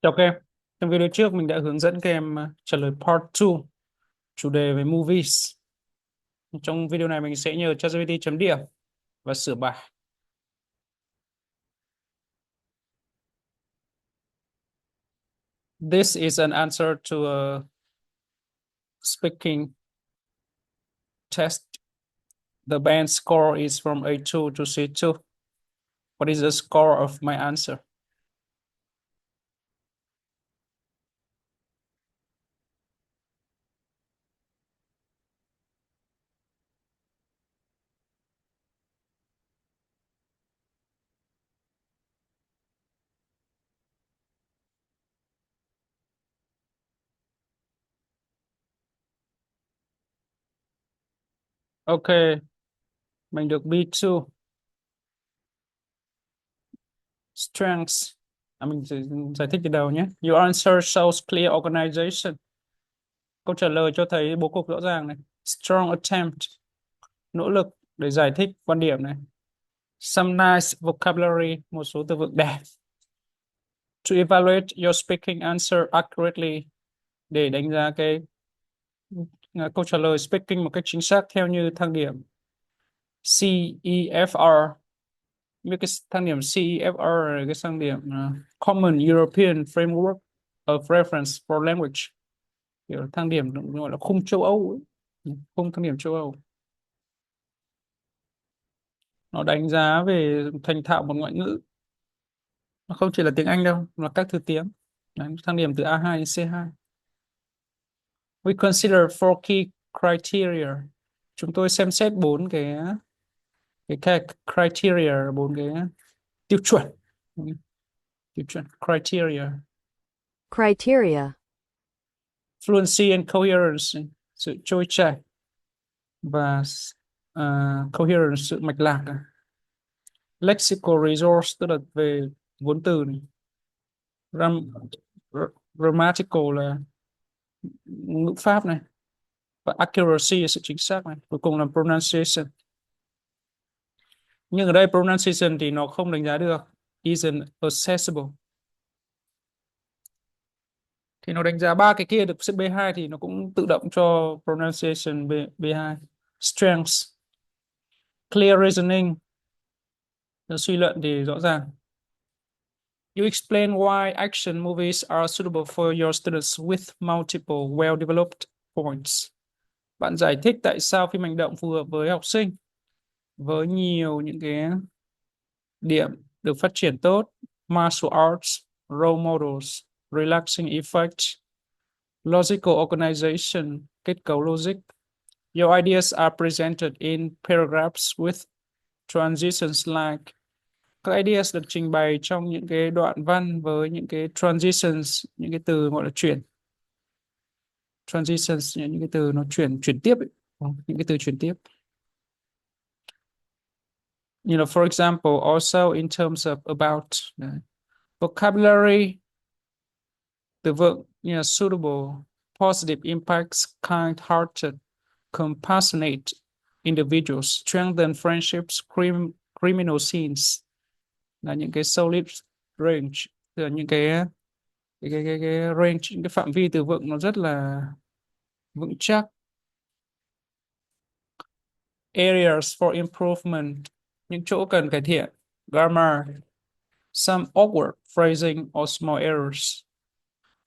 Chào các em. Trong video trước mình đã hướng dẫn các em trả lời part 2 chủ đề về movies. Trong video này mình sẽ nhờ ChatGPT chấm điểm và sửa bài. This is an answer to a speaking test. The band score is from A2 to C2. What is the score of my answer? Ok, mình được B2. Strengths. Mình sẽ giải thích từ đầu nhé. Your answer shows clear organization. Câu trả lời cho thấy bố cục rõ ràng này. Strong attempt. Nỗ lực để giải thích quan điểm này. Some nice vocabulary, một số từ vựng đẹp. To evaluate your speaking answer accurately, để đánh giá cái câu trả lời speaking một cách chính xác theo như thang điểm CEFR. Như cái thang điểm CEFR là cái thang điểm Common European Framework of Reference for Language, kiểu thang điểm gọi là khung châu Âu ấy. Khung thang điểm châu Âu, nó đánh giá về thành thạo một ngoại ngữ, nó không chỉ là tiếng Anh đâu mà các thứ tiếng. Đấy, thang điểm từ A2 đến C2. We consider four key criteria. Chúng tôi xem xét bốn cái criteria, bốn cái tiêu chuẩn. Tiêu chuẩn criteria. Criteria. Fluency and coherence, sự trôi chảy và coherence, sự mạch lạc. Lexical resource, tức là về vốn từ này. Gram, grammatical là ngữ pháp này, và accuracy là sự chính xác này, cuối cùng là pronunciation. Nhưng ở đây pronunciation thì nó không đánh giá được, isn't accessible. Thì nó đánh giá ba cái kia được xếp B2 thì nó cũng tự động cho pronunciation B2. Strengths, clear reasoning, suy luận thì rõ ràng. You explain why action movies are suitable for your students with multiple well-developed points. Bạn giải thích tại sao phim hành động phù hợp với học sinh với nhiều những cái điểm được phát triển tốt: martial arts, role models, relaxing effect, logical organization, kết cấu logic. Your ideas are presented in paragraphs with transitions like. Các ideas được trình bày trong những cái đoạn văn với những cái transitions, những cái từ gọi là chuyển. Transitions, những cái từ nó chuyển tiếp ấy. Những cái từ chuyển tiếp. For example, also in terms of about. Đấy. Vocabulary, từ vựng suitable, positive impacts, kind-hearted, compassionate individuals, strengthen friendships, criminal scenes, là những cái solid range, tức là những cái range, những cái phạm vi từ vựng nó rất là vững chắc. Areas for improvement, những chỗ cần cải thiện. Grammar, some awkward phrasing or small errors,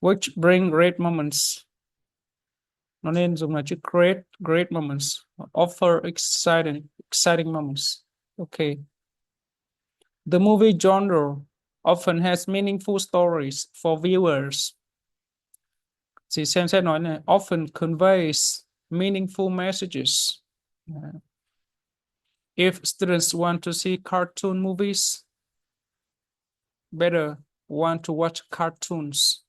which bring great moments. Nó nên dùng là chữ great moments, offer exciting moments. Okay. The movie genre often has meaningful stories for viewers. Thì xem xét nói này, often conveys meaningful messages. If students want to see cartoon movies, better want to watch cartoons.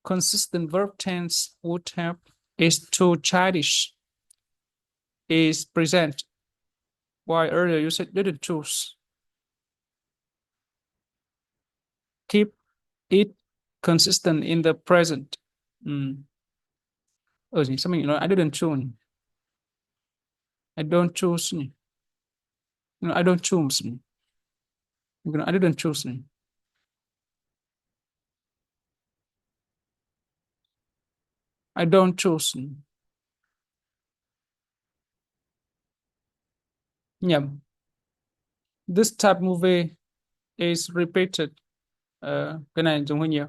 Consistent verb tense would have is too childish, is present. Why earlier you said didn't choose. Keep it consistent in the present. Gì sao mình nói I didn't choose. I don't choose. I don't choose. I didn't choose. I don't choose. Nhầm. This type movie is repeated. Cái này dùng hơi nhiều.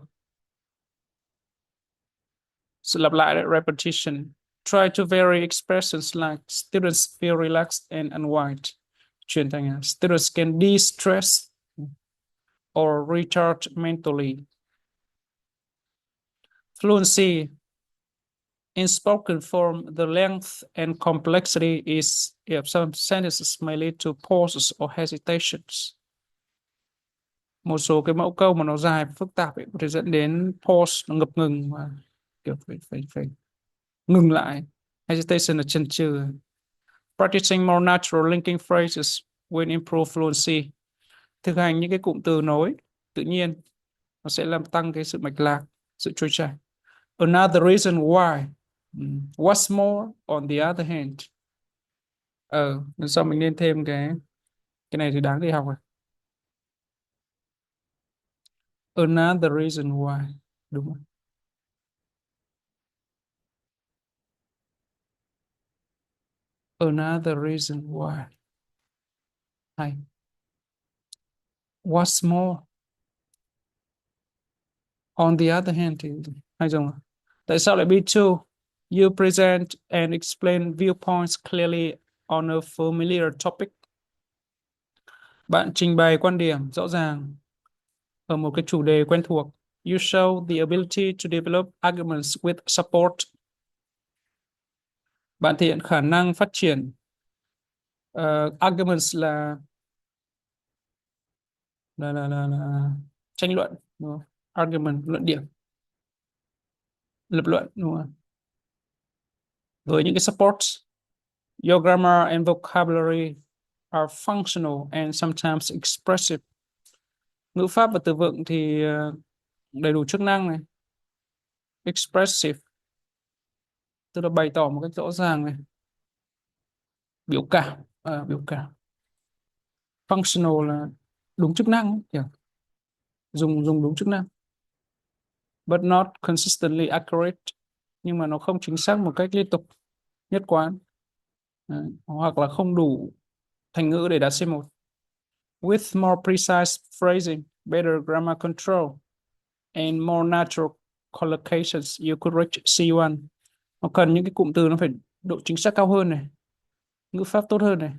Sự lặp lại đấy, repetition. Try to vary expressions like students feel relaxed and unwind. Chuyển thành students can de-stress or recharge mentally. Fluency. In spoken form, the length and complexity is if some sentences may lead to pauses or hesitations. Một số cái mẫu câu mà nó dài phức tạp ấy, có thể dẫn đến pause, nó ngập ngừng và kiểu phải ngừng lại. Hesitation là chần chừ. Practicing more natural linking phrases will improve fluency. Thực hành những cái cụm từ nối tự nhiên, nó sẽ làm tăng cái sự mạch lạc, sự trôi chảy. Another reason why. What's more, on the other hand. Lần sau mình nên thêm cái này thì đáng đi học rồi. Another reason why. Đúng rồi. Another reason why. Hay. What's more, on the other hand thì hay dùng. Tại sao lại be two? You present and explain viewpoints clearly on a familiar topic. Bạn trình bày quan điểm rõ ràng ở một cái chủ đề quen thuộc. You show the ability to develop arguments with support. Bạn thể hiện khả năng phát triển. Arguments là tranh luận, đúng không? Argument, luận điểm, lập luận, đúng không? Với những cái support. Your grammar and vocabulary are functional and sometimes expressive. Ngữ pháp và từ vựng thì đầy đủ chức năng này. Expressive, tức là bày tỏ một cách rõ ràng này. Biểu cảm, biểu cảm. Functional là đúng chức năng, kiểu dùng đúng chức năng. But not consistently accurate, nhưng mà nó không chính xác một cách liên tục, nhất quán. Hoặc là không đủ thành ngữ để đạt C1. With more precise phrasing, better grammar control, and more natural collocations, you could reach C1. Nó cần những cái cụm từ nó phải độ chính xác cao hơn này, ngữ pháp tốt hơn này.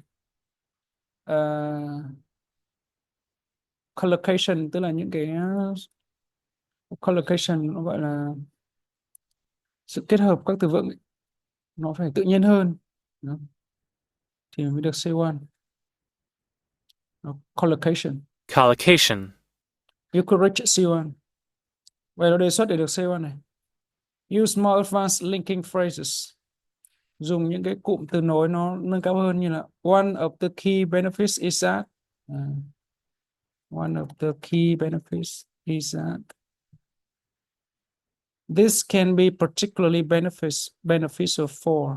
Collocation tức là những cái collocation nó gọi là sự kết hợp các từ vựng ấy. Nó phải tự nhiên hơn. Đó. Thì mới được C1. Collocation. Collocation. You could reach C1. Vậy nó đề xuất để được C1 này. Use more advanced linking phrases. Dùng những cái cụm từ nối nó nâng cao hơn, như là one of the key benefits is that. One of the key benefits is that. This can be particularly beneficial for.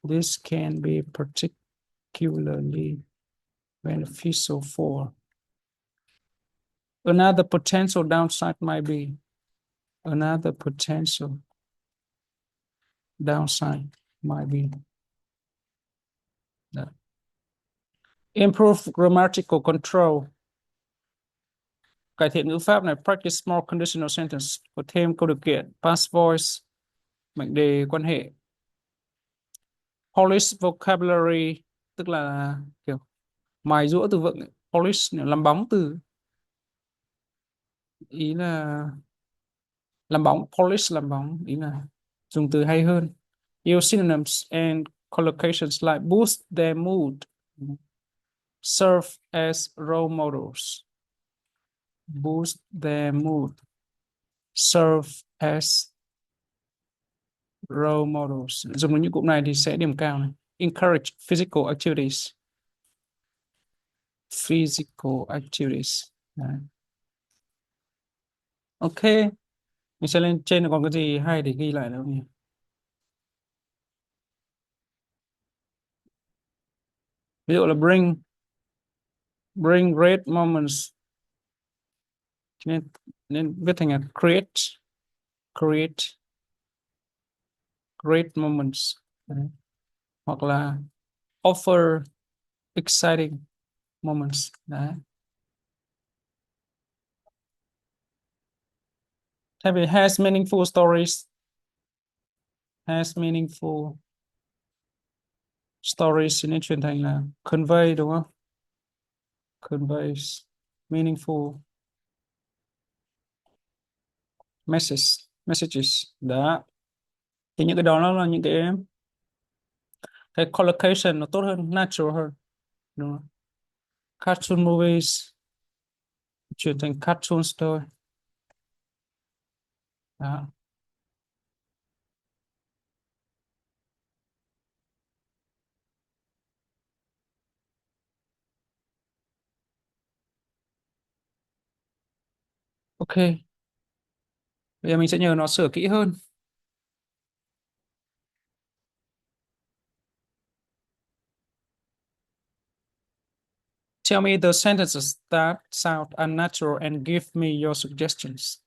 This can be particularly beneficial for. Another potential downside might be. Another potential downside might be. That. Improve grammatical control. Cải thiện ngữ pháp này. Practice more conditional sentence. Có thêm câu điều kiện. Past voice. Mệnh đề quan hệ. Polish vocabulary, tức là kiểu mài giũa từ vựng. Polish làm bóng từ. Ý là làm bóng. Polish làm bóng. Ý là dùng từ hay hơn. Use synonyms and collocations like boost their mood. Serve as role models. Boost their mood. Serve as role models. Dùng những cụm này thì sẽ điểm cao này. Encourage physical activities. Physical activities. Đấy. Ok. Mình sẽ lên trên còn cái gì hay để ghi lại đâu nhỉ? Ví dụ là bring great moments. Nên viết thành là create great moments. Đấy. Hoặc là offer exciting moments. Đấy. Thay vì has meaningful stories, has meaningful stories nên chuyển thành là convey đúng không? Conveys meaningful messages. Đó. Thì những cái đó nó là những cái collocation nó tốt hơn, natural hơn. Đúng không? Cartoon movies chuyển thành cartoons thôi. Đó. Ok. Bây giờ mình sẽ nhờ nó sửa kỹ hơn. Tell me the sentences that sound unnatural and give me your suggestions.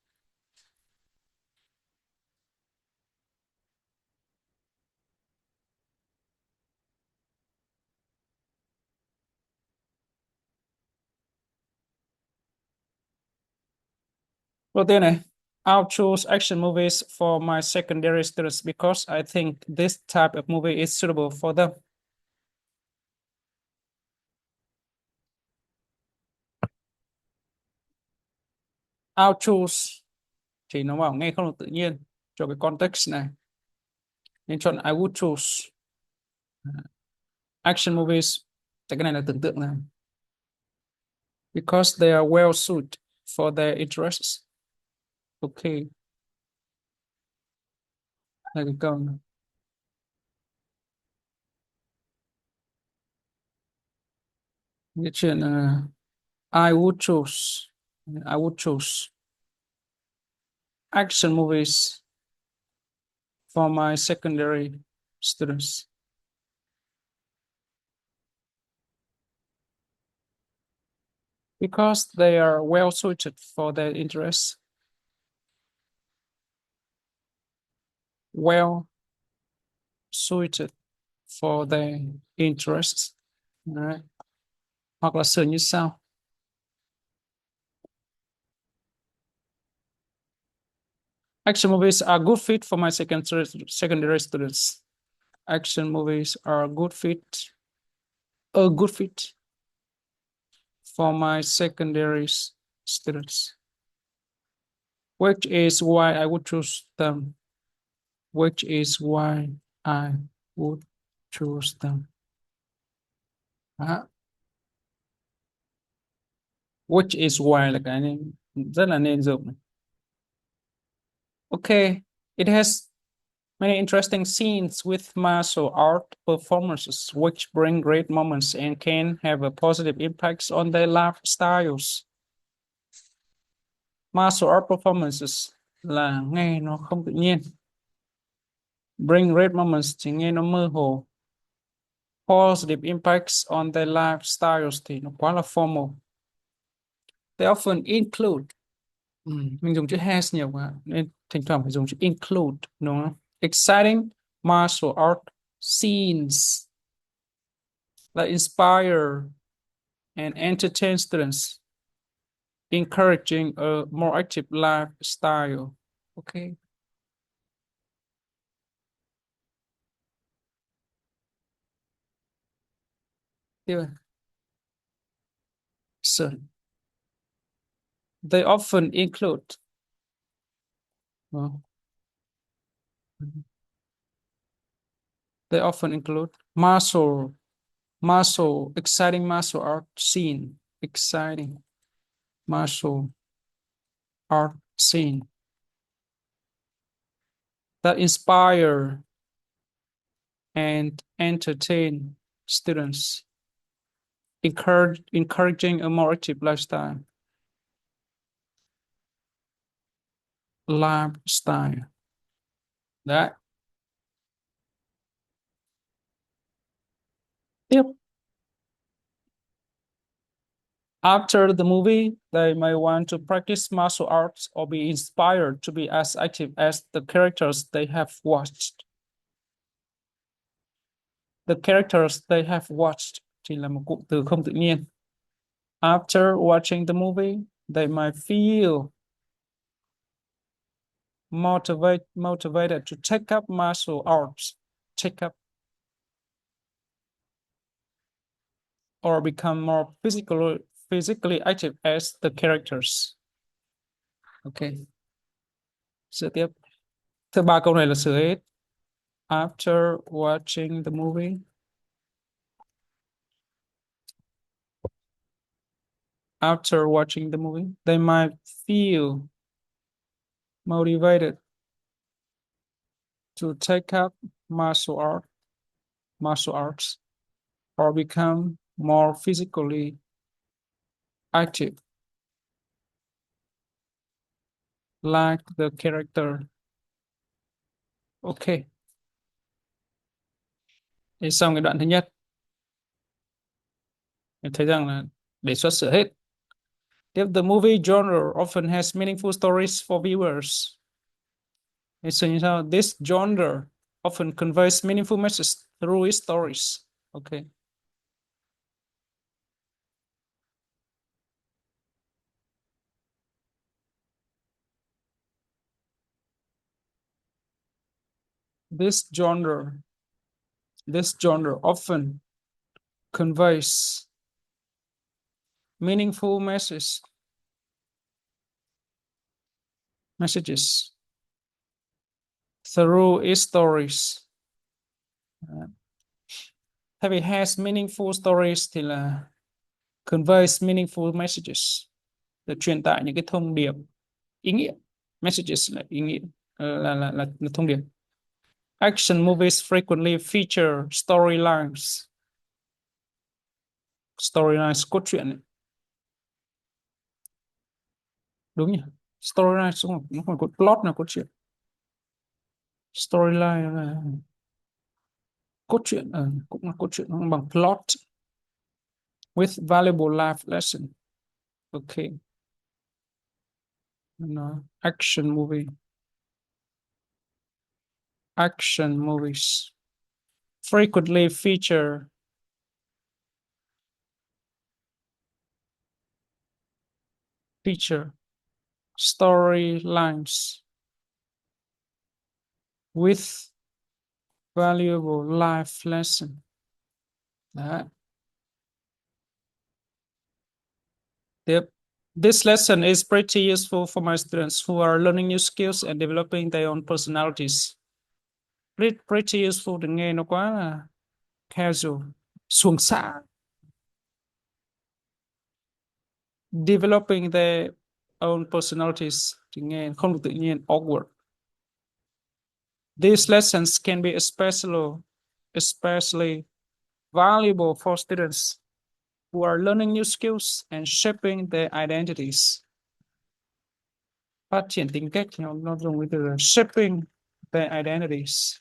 Đầu tiên này, I'll choose action movies for my secondary students because I think this type of movie is suitable for them. I'll choose thì nó bảo nghe không được tự nhiên cho cái context này. Nên chọn I would choose action movies. Tại cái này là tưởng tượng này. Because they are well suited for their interests. Ok, là cái câu này. Cái chuyện là I would choose. I would choose action movies for my secondary students. Because they are well suited for their interests. Well suited for their interests. Đấy. Hoặc là sửa như sau. Action movies are good fit for my secondary students. Action movies are a good fit for my secondary students. Which is why I would choose them. Which is why I would choose them. Đó. Which is why là cái này rất là nên dùng. Okay, it has many interesting scenes with martial art performances, which bring great moments and can have a positive impacts on their lifestyles. Martial art performances là nghe nó không tự nhiên. Bring great moments thì nghe nó mơ hồ. Positive impacts on their lifestyles thì nó quá là formal. They often include. Mình dùng chữ has nhiều quá nên thỉnh thoảng phải dùng chữ include đúng không? Exciting martial art scenes that inspire and entertain students, encouraging a more active lifestyle. Okay. Yeah. So they often include. Well, they often include exciting martial art scene, exciting martial art scene that inspire and entertain students, encouraging a more active lifestyle. Đấy. Tiếp. After the movie, they may want to practice martial arts or be inspired to be as active as the characters they have watched. The characters they have watched thì là một cụm từ không tự nhiên. After watching the movie, they might feel motivated to take up martial arts. Take up or become more physically active as the characters. Ok. Sửa tiếp. Thứ ba câu này là sửa hết. After watching the movie. After watching the movie, they might feel motivated to take up martial arts, or become more physically active, like the character. Ok, thì xong cái đoạn thứ nhất. Em thấy rằng là đề xuất sửa hết. If the movie genre often has meaningful stories for viewers. It's như sau. This genre often conveys meaningful messages through its stories. Okay. This genre often conveys meaningful messages through its stories. Thay vì has meaningful stories thì là conveys meaningful messages, là truyền tải những cái thông điệp ý nghĩa. Messages là ý nghĩa, là thông điệp. Action movies frequently feature storylines cốt truyện ấy. Đúng nhỉ, storyline đúng không? Nó còn có plot là cốt truyện, storyline là cốt truyện, cũng là cốt truyện, nó bằng plot with valuable life lesson. Okay. No. Action movies frequently feature storylines with valuable life lesson. Đấy. Tiếp. This lesson is pretty useful for my students who are learning new skills and developing their own personalities. Pretty useful thì nghe nó quá là casual, suồng xã. Developing their own personalities thì nghe không được tự nhiên, awkward. These lessons can be especially valuable for students who are learning new skills and shaping their identities. Phát triển tính cách thì nó dùng cái từ là shaping their identities.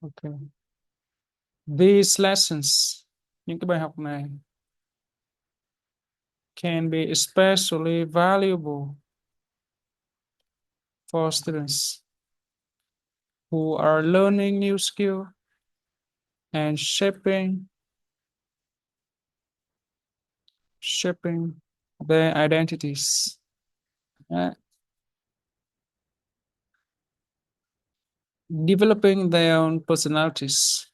Okay. These lessons, những cái bài học này, can be especially valuable for students who are learning new skills and shaping their identities. Developing their own personalities.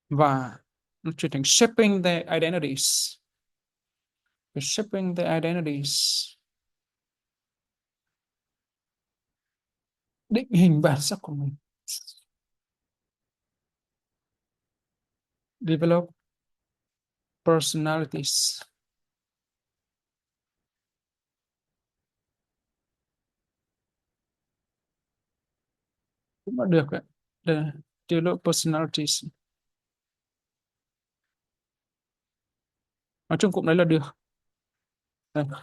Và nó chuyển thành shaping their identities. Shaping their identities. Định hình bản sắc của mình. Develop personalities. Cũng là được đấy. Develop personalities. Nói chung cụm đấy là được.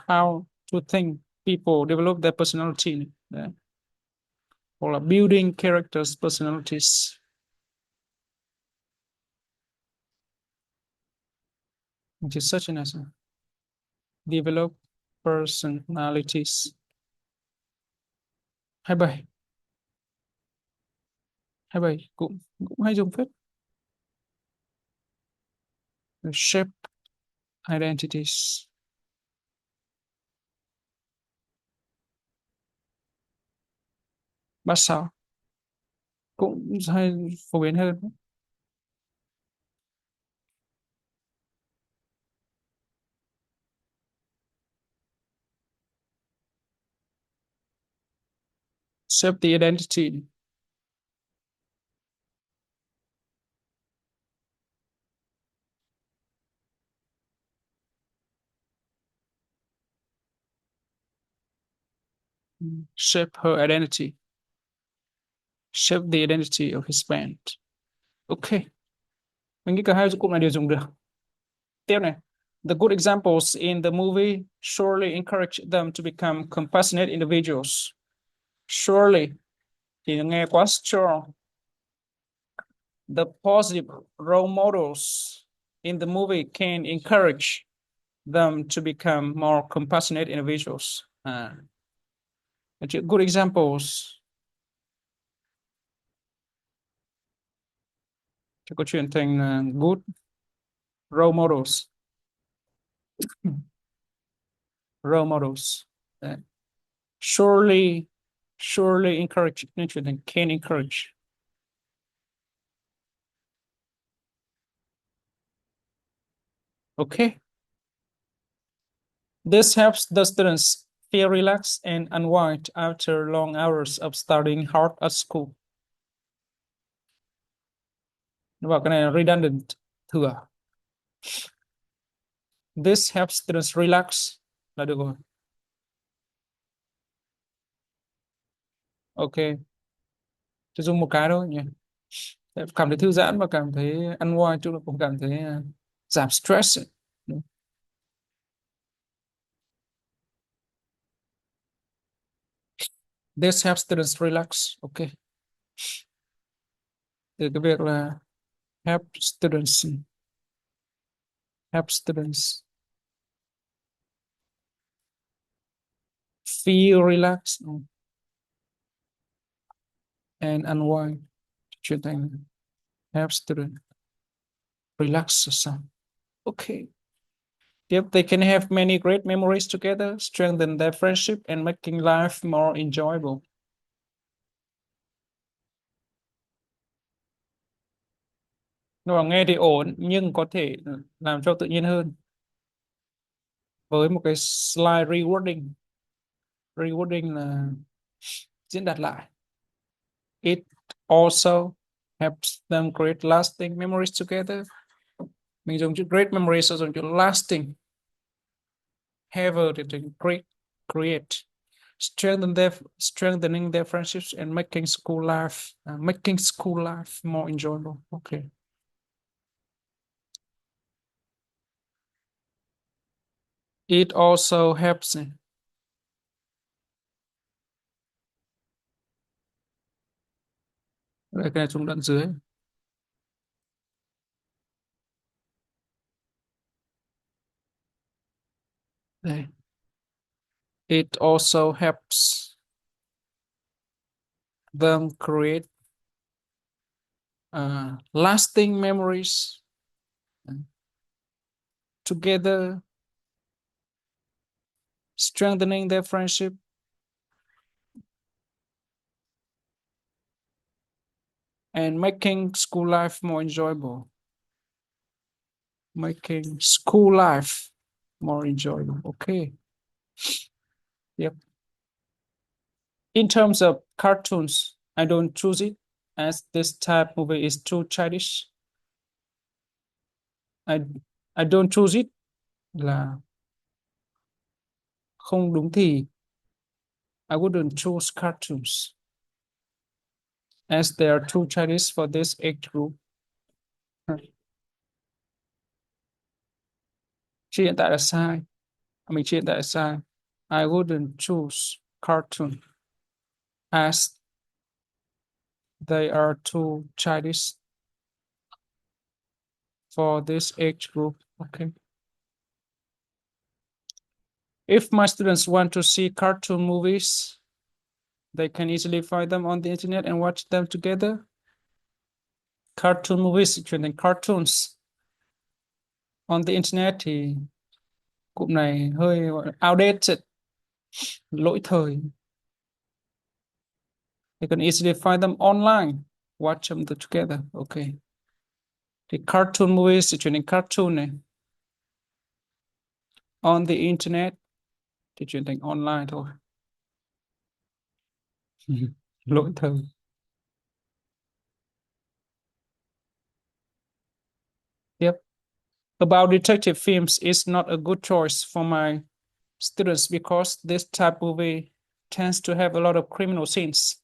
How to think people develop their personality. Đấy. Hoặc là building characters personalities. Just such an answer. Develop personalities. 27. 27 cũng cũng hay dùng phết. Shape identities. 36 cũng hay phổ biến hơn. Shape the identity. Shape her identity. Shape the identity of his band. Ok, mình nghĩ cả hai dụng cụ này đều dùng được. Tiếp này. The good examples in the movie surely encourage them to become compassionate individuals. Surely thì nghe quá strong. The positive role models in the movie can encourage them to become more compassionate individuals. Good examples thì có chuyển thành good role models. Role models. Đấy. Surely encourage nên chuyển thành can encourage. Okay. This helps the students feel relaxed and unwind after long hours of studying hard at school. Nó bảo cái này là redundant, thừa. This helps students relax là được rồi. Ok, chỉ dùng một cái thôi nhỉ. Cảm thấy thư giãn và cảm thấy unwind, chung là cũng cảm thấy giảm stress. This helps students relax. Ok. Từ cái việc là help students feel relaxed and unwind, chuyển thành help students relax some. Okay. Yep, they can have many great memories together, strengthen their friendship, and making life more enjoyable. Nó bảo nghe thì ổn, nhưng có thể làm cho tự nhiên hơn. Với một cái slide rewording. Rewording là diễn đạt lại. It also helps them create lasting memories together. Mình dùng chữ great memories, dùng chữ lasting. Have thì thành create. Strengthening their friendships and making school life more enjoyable. Okay. It also helps. Đây, cái này chúng đoạn dưới. Đây. It also helps them create lasting memories together, strengthening their friendship and making school life more enjoyable. Making school life more enjoyable. Okay. Yep. In terms of cartoons, I don't choose it as this type movie is too childish. I I don't choose it là không đúng thì I wouldn't choose cartoons as they are too childish for this age group. Chị hiện tại là sai. Mình chị hiện tại là sai. I wouldn't choose cartoon as they are too childish for this age group. Okay. If my students want to see cartoon movies, they can easily find them on the internet and watch them together. Cartoon movies chuyển thành cartoons on the internet thì cụm này hơi gọi là outdated, lỗi thời. You can easily find them online. Watch them together. Okay. Thì cartoon movies thì chuyển thành cartoon này. On the internet thì chuyển thành online thôi. Lỗi thời. Tiếp. About detective films is not a good choice for my students because this type of movie tends to have a lot of criminal scenes.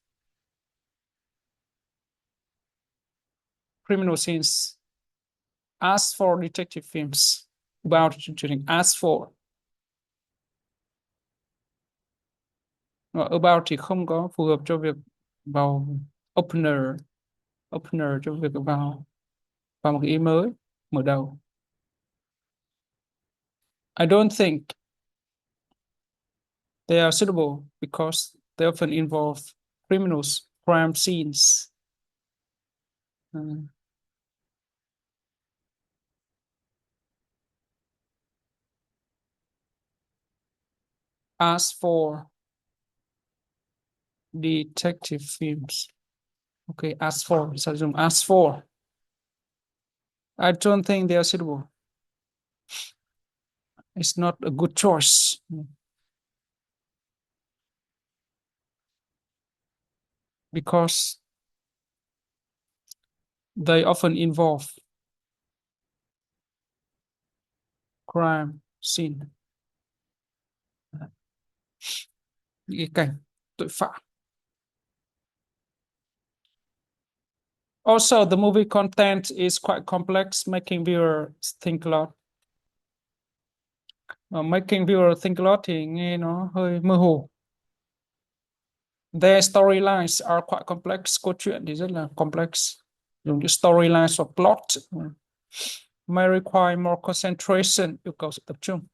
Criminal scenes. As for detective films. About chuyển as for. About thì không có phù hợp cho việc vào opener. Opener cho việc vào một cái ý mới, mở đầu. I don't think they are suitable because they often involve criminals, crime scenes. As for detective films. Okay, as for. As for. I don't think they are suitable. It's not a good choice. Because they often involve crime scene. Những cái cảnh tội phạm. Also, the movie content is quite complex, making viewers think a lot. Making viewers think a lot thì nghe nó hơi mơ hồ. Their storylines are quite complex. Câu chuyện thì rất là complex. Dùng chữ storylines hoặc plot. May require more concentration, yêu cầu sự tập trung,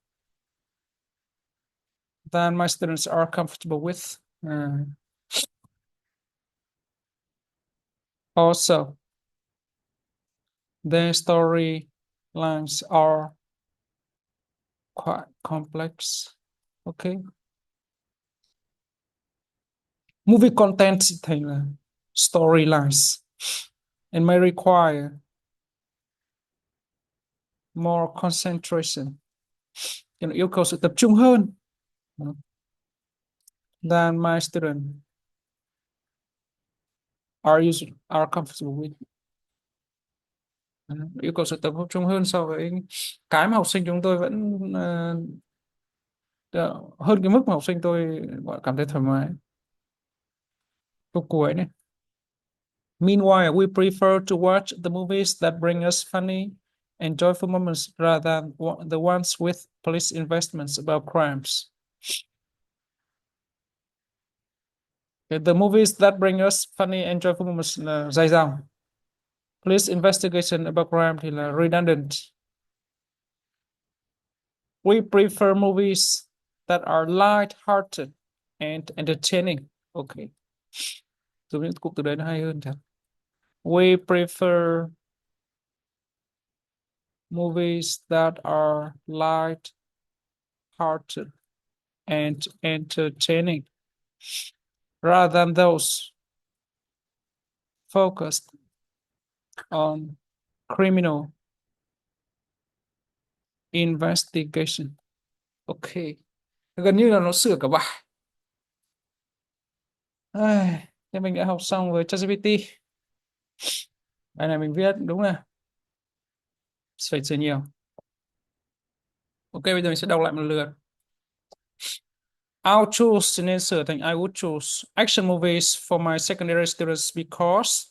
than my students are comfortable with. Also, their storylines are quite complex. Okay. Movie content thành là storylines and may require more concentration. Yêu cầu sự tập trung hơn than my students are comfortable with. Yêu cầu sự tập trung hơn so với cái mà học sinh chúng tôi vẫn hơn cái mức mà học sinh tôi cảm thấy thoải mái. Câu cuối này. Meanwhile, we prefer to watch the movies that bring us funny and joyful moments rather than the ones with police investments about crimes. The movies that bring us funny and joyful moments là dài dòng. Police investigation about crime thì là redundant. We prefer movies that are light-hearted and entertaining. Okay. Dùng những cụm từ đấy nó hay hơn thật. We prefer movies that are light-hearted and entertaining rather than those focused on criminal investigation. Okay. Gần như là nó sửa cả bài. Thế mình đã học xong với ChatGPT. Bài này mình viết đúng là phải sửa nhiều. Ok, bây giờ mình sẽ đọc lại một lượt. I'll choose nên sửa thành I would choose action movies for my secondary students because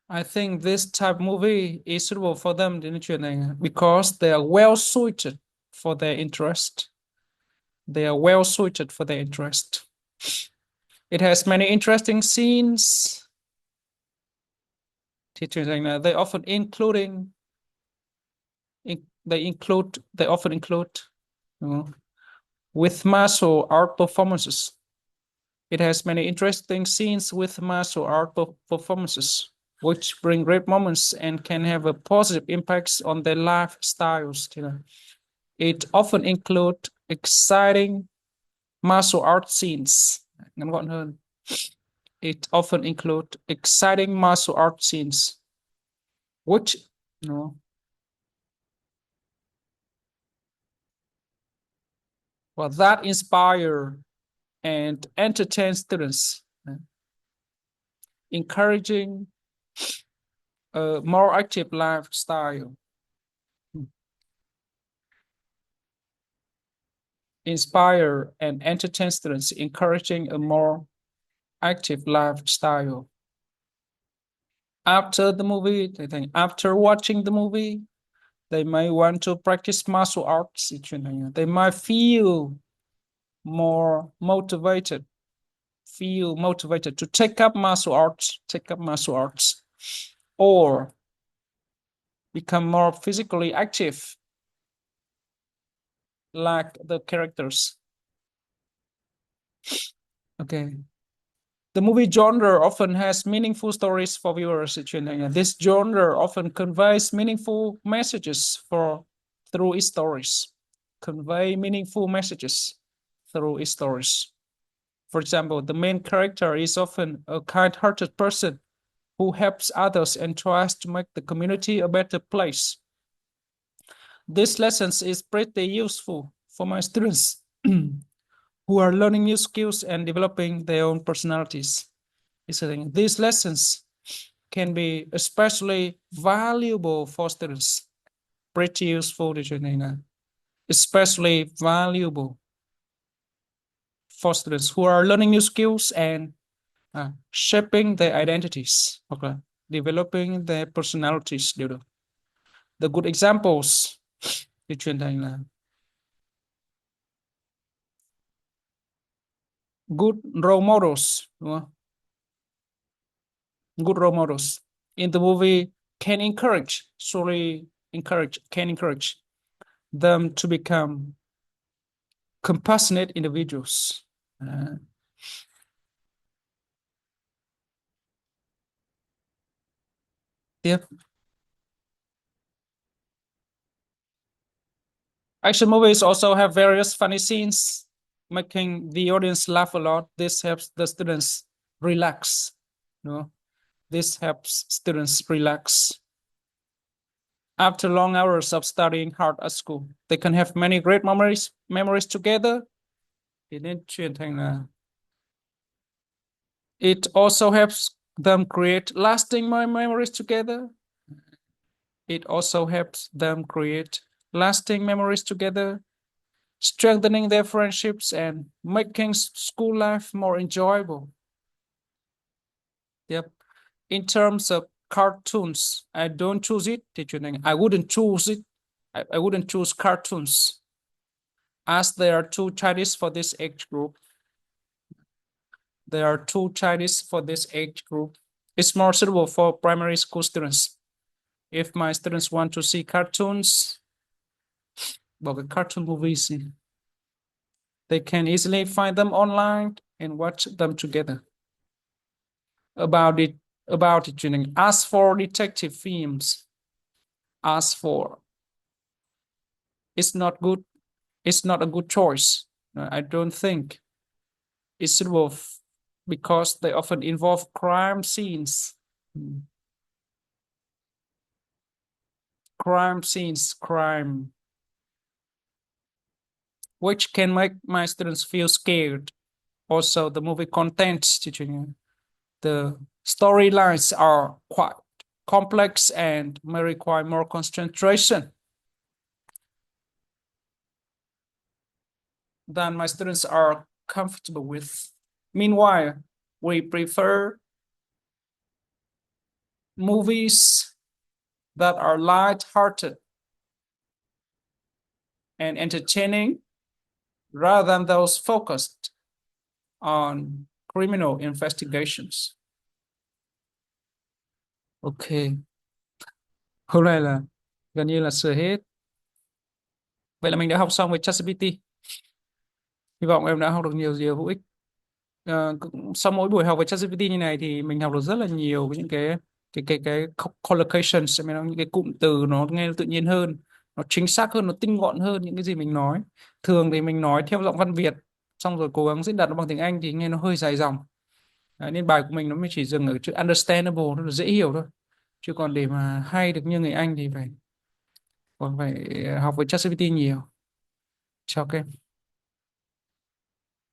I think this type of movie is suitable for them. Đến chuyện này because they are well suited for their interest. They are well suited for their interest. It has many interesting scenes. Thì chuyển thành là they often include with martial art performances. It has many interesting scenes with martial art performances. which bring great moments and can have a positive impacts on their lifestyles. It often include exciting martial art scenes. Ngắn gọn hơn. It often include exciting martial art scenes, which no, well, that inspire and entertain students, encouraging a more active lifestyle. Inspire and entertain students, encouraging a more active lifestyle. After the movie, they think after watching the movie, they may want to practice martial arts. They might more motivated, feel motivated to take up martial arts, or become more physically active, like the characters. Okay. The movie genre often has meaningful stories for viewers. This genre often conveys meaningful messages through its stories. Convey meaningful messages through its stories. For example, the main character is often a kind-hearted person who helps others and tries to make the community a better place. This lessons is pretty useful for my students who are learning new skills and developing their own personalities. These lessons can be especially valuable for students. Pretty useful cho nên là especially valuable for students who are learning new skills and shaping their identities hoặc là developing their personalities đều được. The good examples thì chuyển thành là good role models, đúng không? Good role models in the movie can encourage them to become compassionate individuals. Tiếp. Action movies also have various funny scenes, making the audience laugh a lot. This helps the students relax. This helps students relax. After long hours of studying hard at school, they can have many great memories together. It also helps them create lasting memories together. It also helps them create lasting memories together, strengthening their friendships and making school life more enjoyable. Yep. In terms of cartoons, I don't choose it. I wouldn't choose it. I wouldn't choose cartoons as they are too childish for this age group. They are too childish for this age group. It's more suitable for primary school students. If my students want to see cartoons, cartoon movies, they can easily find them online and watch them together. About it, as for detective films, it's not good. It's not a good choice. I don't think it's suitable because they often involve crime scenes. Crime, which can make my students feel scared. Also, the movie content, the storylines are quite complex and may require more concentration than my students are comfortable with. Meanwhile, we prefer movies that are light-hearted and entertaining rather than those focused on criminal investigations. Ok. Hôm nay là gần như là sửa hết. Vậy là mình đã học xong với ChatGPT. Hy vọng em đã học được nhiều điều hữu ích. Sau mỗi buổi học với ChatGPT như này thì mình học được rất là nhiều những cái cái collocations, mình nói những cái cụm từ nó nghe nó tự nhiên hơn, nó chính xác hơn, nó tinh gọn hơn những cái gì mình nói. Thường thì mình nói theo giọng văn Việt xong rồi cố gắng diễn đạt nó bằng tiếng Anh thì nghe nó hơi dài dòng. Đấy, nên bài của mình nó mới chỉ dừng ở chữ understandable, nó là dễ hiểu thôi, chứ còn để mà hay được như người Anh thì phải còn phải học với ChatGPT nhiều. Chào các em.